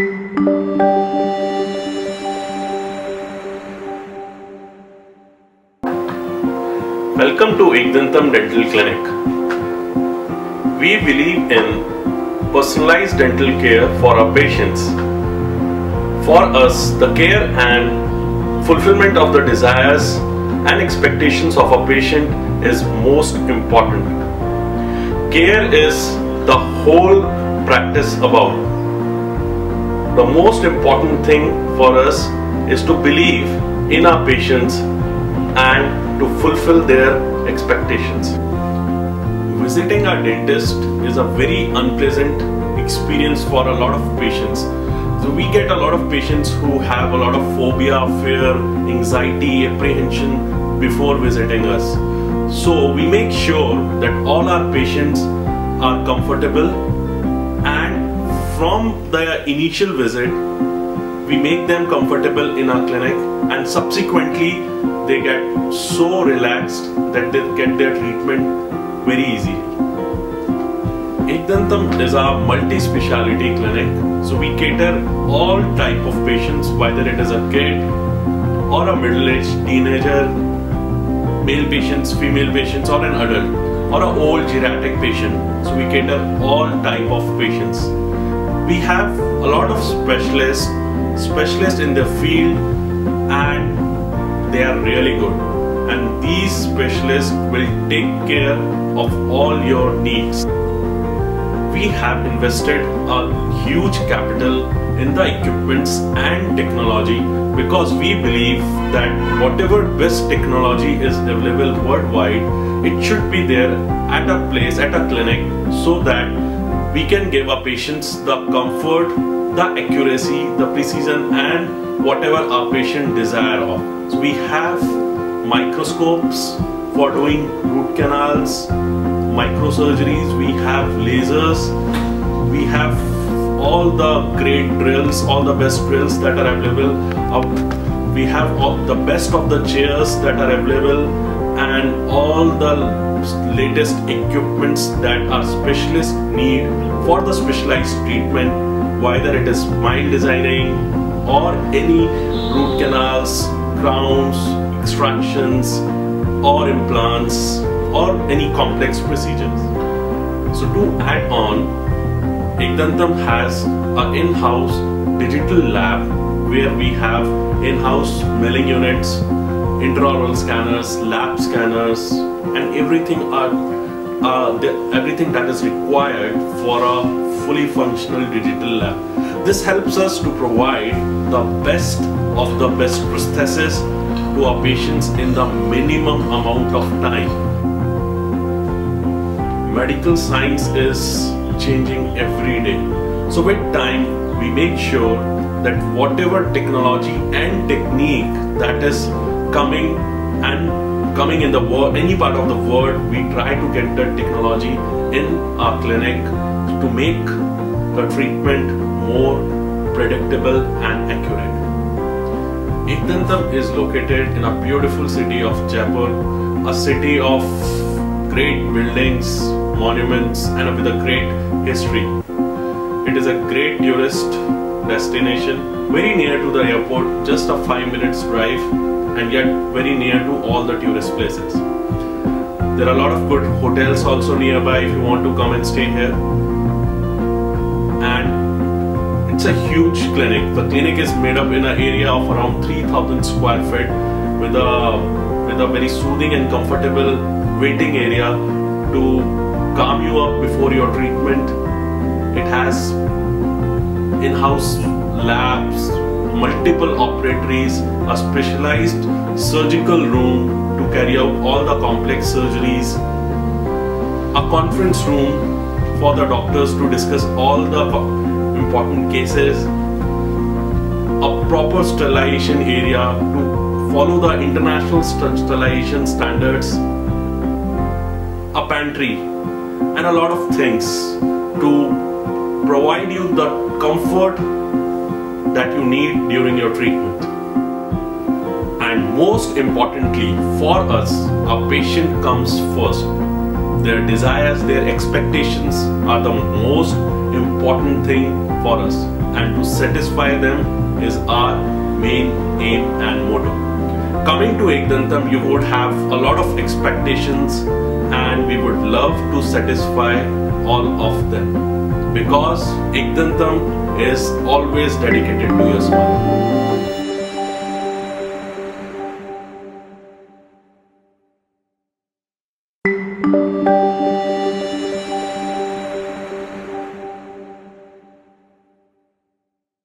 Welcome to Ekdantam Dental Clinic. We believe in personalized dental care for our patients. For us, the care and fulfillment of the desires and expectations of a patient is most important. Care is the whole practice about. The most important thing for us is to believe in our patients and to fulfill their expectations. Visiting our dentist is a very unpleasant experience for a lot of patients. So we get a lot of patients who have a lot of phobia, fear, anxiety, apprehension before visiting us. So we make sure that all our patients are comfortable, and from the initial visit we make them comfortable in our clinic, and subsequently they get so relaxed that they get their treatment very easily. Ekdantam is a multi-speciality clinic, so we cater all type of patients, whether it is a kid or a middle-aged teenager, male patients, female patients, or an adult, or an old geriatric patient. So we cater all type of patients. We have a lot of specialists in their field, and they are really good, and these specialists will take care of all your needs. We have invested a huge capital in the equipments and technology because we believe that whatever best technology is available worldwide, it should be there at a place, at a clinic, so that we can give our patients the comfort, the accuracy, the precision, and whatever our patient desire of. So we have microscopes for doing root canals, microsurgeries, we have lasers, we have all the great drills, all the best drills that are available. We have all the best of the chairs that are available, and all the latest equipments that our specialists need for the specialized treatment, whether it is smile designing or any root canals, crowns, extractions, or implants, or any complex procedures. So to add on, Ekdantam has an in-house digital lab where we have in-house milling units, intraoral scanners, lab scanners, and everything that is required for a fully functional digital lab. This helps us to provide the best of the best prosthesis to our patients in the minimum amount of time. Medical science is changing every day. So with time, we make sure that whatever technology and technique that is coming in the world, any part of the world, we try to get that technology in our clinic to make the treatment more predictable and accurate. Ekdantam is located in a beautiful city of Jaipur, a city of great buildings, monuments, and with a great history. It is a great tourist destination, very near to the airport, just a 5 minutes drive, and yet very near to all the tourist places. There are a lot of good hotels also nearby if you want to come and stay here. And it's a huge clinic. The clinic is made up in an area of around 3,000 square feet with a very soothing and comfortable waiting area to calm you up before your treatment. It has in-house labs, multiple operatories, a specialized surgical room to carry out all the complex surgeries, a conference room for the doctors to discuss all the important cases, a proper sterilization area to follow the international sterilization standards, a pantry, and a lot of things to provide you the comfort that you need during your treatment. And most importantly, for us, our patient comes first. Their desires, their expectations are the most important thing for us. and to satisfy them is our main aim and motto. Coming to Ekdantam, you would have a lot of expectations and we would love to satisfy all of them, because Ekdantam is always dedicated to your smile.